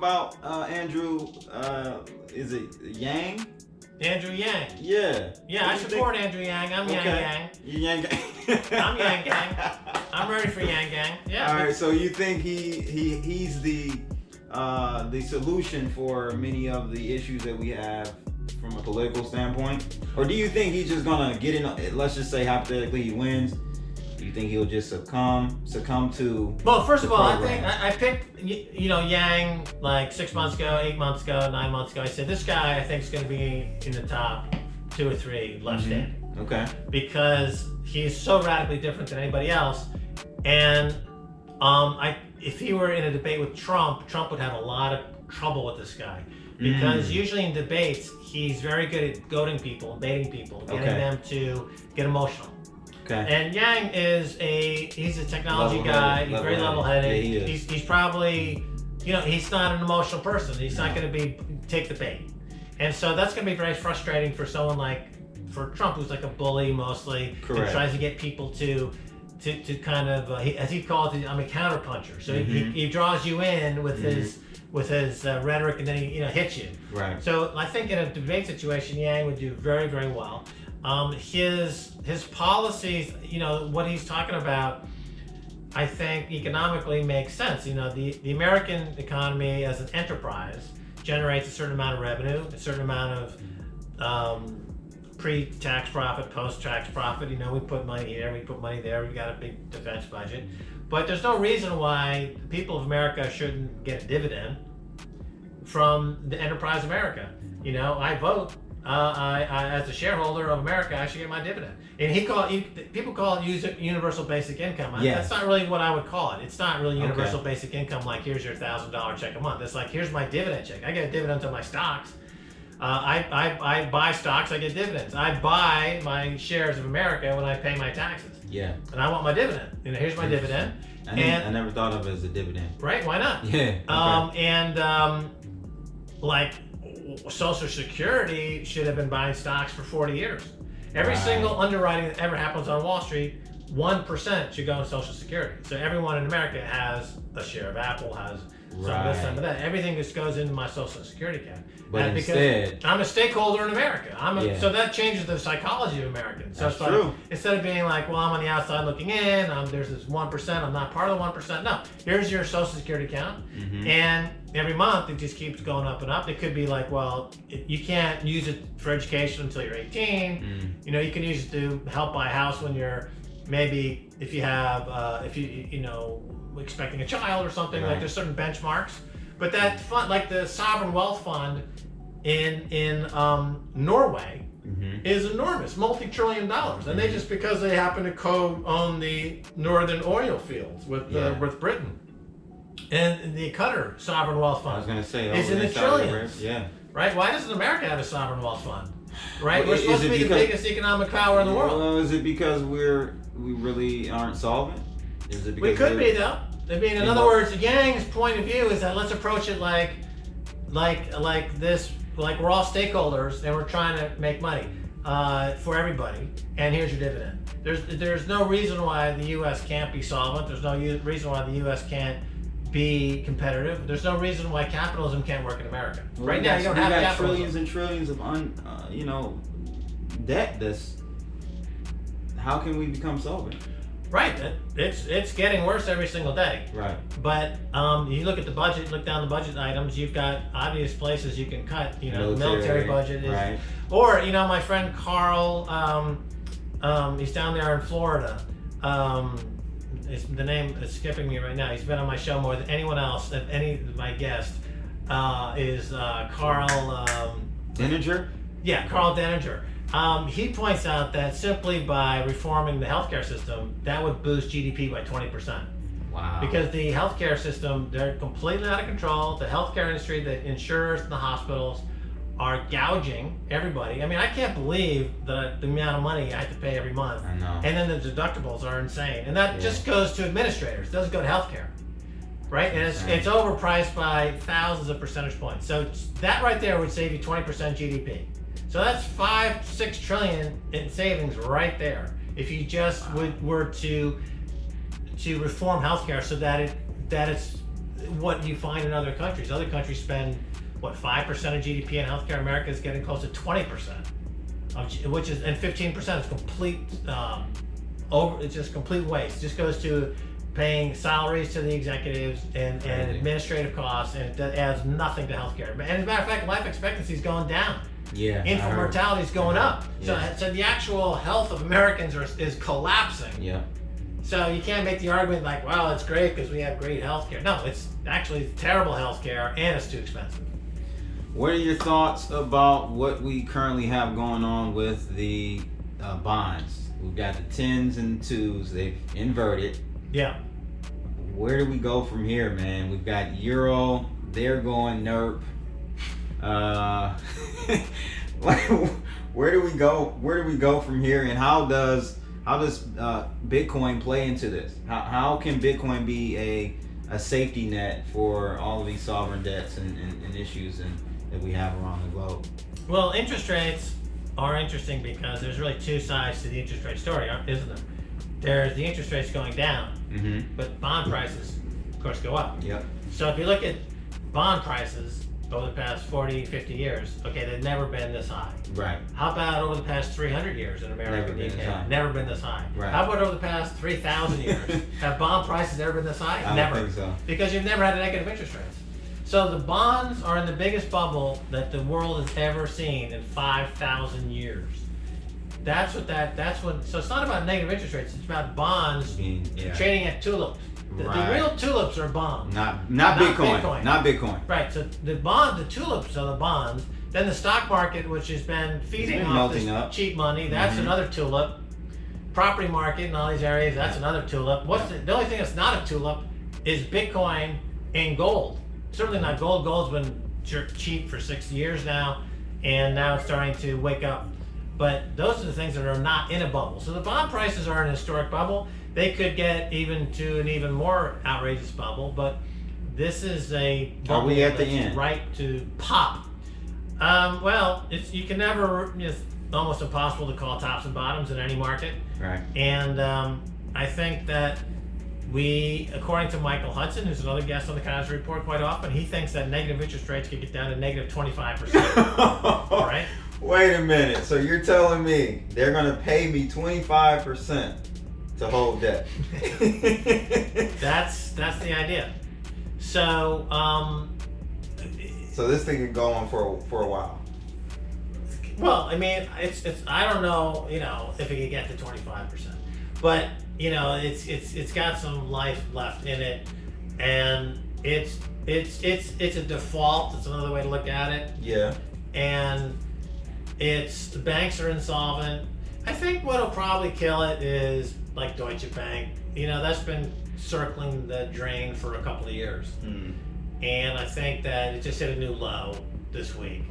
about Andrew? Is it Yang? Andrew Yang. Yeah. Yeah, I support Andrew Yang. I'm Yang Gang. You Yang Gang. I'm Yang Gang. I'm ready for Yang Gang. Yeah. All right. So you think he's the solution for many of the issues that we have from a political standpoint, or do you think he's just gonna get in? Let's just say hypothetically he wins. Do you think he'll just succumb to? Well, first of all, I think I picked Yang like 6 months ago, 8 months ago, 9 months ago. I said this guy I think is going to be in the top 2 or 3 left standing. Okay. Because he's so radically different than anybody else, and if he were in a debate with Trump would have a lot of trouble with this guy. Because usually in debates, he's very good at goading people, baiting people, getting them to get emotional. Okay. And Yang is he's a technology guy. He's very level-headed. Yeah, he is. He's probably, he's not an emotional person. He's not going to take the bait. And so that's going to be very frustrating for someone for Trump, who's like a bully mostly. Correct. Who tries to get people to kind of, as he calls it, I'm a counterpuncher. So he draws you in with his rhetoric, and then he hits you. Right. So I think in a debate situation, Yang would do very, very well. His policies, what he's talking about, I think economically makes sense. The American economy as an enterprise generates a certain amount of revenue, a certain amount of pre-tax profit, post-tax profit. We put money here, we put money there. We've got a big defense budget, but there's no reason why the people of America shouldn't get a dividend from the enterprise America. I vote. I as a shareholder of America, I should get my dividend. And people call it universal basic income. That's not really what I would call it. It's not really universal basic income. Like here's your $1,000 check a month. It's like here's my dividend check. I get a dividend on my stocks. I buy stocks. I get dividends. I buy my shares of America when I pay my taxes. Yeah. And I want my dividend. Here's my dividend. I never thought of it as a dividend. Right? Why not? Yeah. Okay. Like Social Security should have been buying stocks for 40 years. Every single underwriting that ever happens on Wall Street, 1% should go in Social Security. So everyone in America has a share of Apple, has some of this, some of that. Everything just goes into my Social Security account. But instead, I'm a stakeholder in America. So that changes the psychology of Americans. So that's true. Instead of being like, well, I'm on the outside looking in, there's this 1%, I'm not part of the 1%. No, here's your Social Security account. And every month it just keeps going up and up. It could be like, well, you can't use it for education until you're 18. You can use it to help buy a house when you're maybe, if you have, expecting a child or something. Like there's certain benchmarks. But that fund, like the sovereign wealth fund in Norway, is enormous, multi-trillion dollars, and they just because they happen to co-own the northern oil fields with Britain, and the Qatar sovereign wealth fund. I was going to say is in the trillions. Yeah. Right? Why doesn't America have a sovereign wealth fund? Right? We're supposed to be the biggest economic power in the world. Well, is it because we really aren't solvent? Is it because we could be though? In other words, Yang's point of view is that let's approach it like this, like we're all stakeholders and we're trying to make money for everybody, and here's your dividend. There's no reason why the U.S. can't be solvent. There's no reason why the U.S. can't be competitive. There's no reason why capitalism can't work in America. Well, right now, you don't have capitalism. Trillions and trillions of debt. How can we become solvent? Right, it's getting worse every single day. Right. But you look at the budget, look down the budget items. You've got obvious places you can cut. The military budget is, right. Or my friend Carl, he's down there in Florida. The name is skipping me right now. He's been on my show more than anyone else. Any of my guests is Carl Denninger. Yeah, Carl Denninger. He points out that simply by reforming the healthcare system, that would boost GDP by 20%. Wow. Because the healthcare system, they're completely out of control. The healthcare industry, the insurers and the hospitals are gouging everybody. I can't believe the amount of money I have to pay every month. I know. And then the deductibles are insane. And that just goes to administrators. It doesn't go to healthcare. Right? And it's overpriced by thousands of percentage points. So that right there would save you 20% GDP. So that's 5-6 trillion in savings right there. If you just were to reform healthcare so that it's what you find in other countries. Other countries spend, what, 5% of GDP in healthcare. America is getting close to 20%, which is, and 15% is complete, it's just complete waste. It just goes to paying salaries to the executives and administrative costs, and it adds nothing to healthcare. And as a matter of fact, life expectancy is going down. Yeah. Infant mortality is going up. Yeah. So the actual health of Americans is collapsing. Yeah. So you can't make the argument like, well, it's great because we have great healthcare. No, it's actually terrible healthcare and it's too expensive. What are your thoughts about what we currently have going on with the bonds? We've got the 10s and 2s. They've inverted. Yeah. Where do we go from here, man? We've got Euro. They're going NERP. Where do we go? Where do we go from here? And how does Bitcoin play into this? How can Bitcoin be a safety net for all of these sovereign debts and issues that we have around the globe? Well, interest rates are interesting because there's really two sides to the interest rate story, isn't there? There's the interest rates going down, but bond prices, of course, go up. Yep. So if you look at bond prices over the past 40, 50 years, okay, they've never been this high. Right. How about over the past 300 years in America? Never been this high. Right. How about over the past 3,000 years? Have bond prices ever been this high? I Never. don't think so. Because you've never had negative interest rates. So the bonds are in the biggest bubble that the world has ever seen in 5,000 years. So it's not about negative interest rates, it's about bonds trading at tulips. The real tulips are bonds. Not Bitcoin. Not Bitcoin. Right, so the tulips are the bonds. Then the stock market, which has been feeding off this cheap money, that's another tulip. Property market in all these areas, that's another tulip. The only thing that's not a tulip is Bitcoin and gold. Certainly not gold. Gold's been cheap for 60 years now, and now it's starting to wake up. But those are the things that are not in a bubble. So the bond prices are in a historic bubble. They could get even to an even more outrageous bubble, but this is a bubble. Are we at the end? Right to pop. Well, you can never. It's almost impossible to call tops and bottoms in any market. Right. And I think that according to Michael Hudson, who's another guest on the Keiser Report quite often, he thinks that negative interest rates could get down to negative 25%. All right. Wait a minute. So you're telling me they're going to pay me 25% to hold debt? That's the idea. So so this thing could go on for a while. Well, I mean, it's I don't know, if it could get to 25%, but it's got some life left in it, and it's a default. It's another way to look at it. Yeah. And the banks are insolvent. I think what'll probably kill it is like Deutsche Bank. That's been circling the drain for a couple of years. And I think that it just hit a new low this week.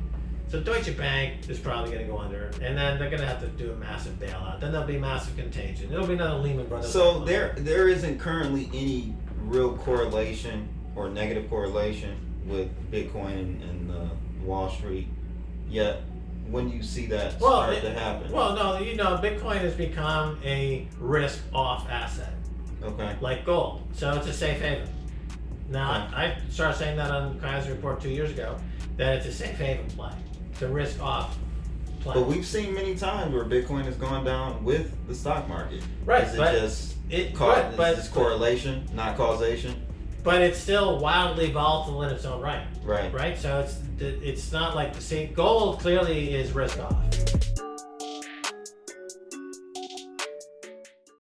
So Deutsche Bank is probably going to go under, and then they're going to have to do a massive bailout. Then there'll be massive contagion. It'll be another Lehman Brothers. So there isn't currently any real correlation or negative correlation with Bitcoin and Wall Street yet. When you see that start to happen? Well, no, Bitcoin has become a risk-off asset. Okay. Like gold. So it's a safe haven. Now, I started saying that on Keiser Report 2 years ago, that it's a safe haven play. It's a risk-off play. But we've seen many times where Bitcoin has gone down with the stock market. Right. Is it correlation, not causation? But it's still wildly volatile in its own right. Right. Right? So it's not like gold clearly is risk-off.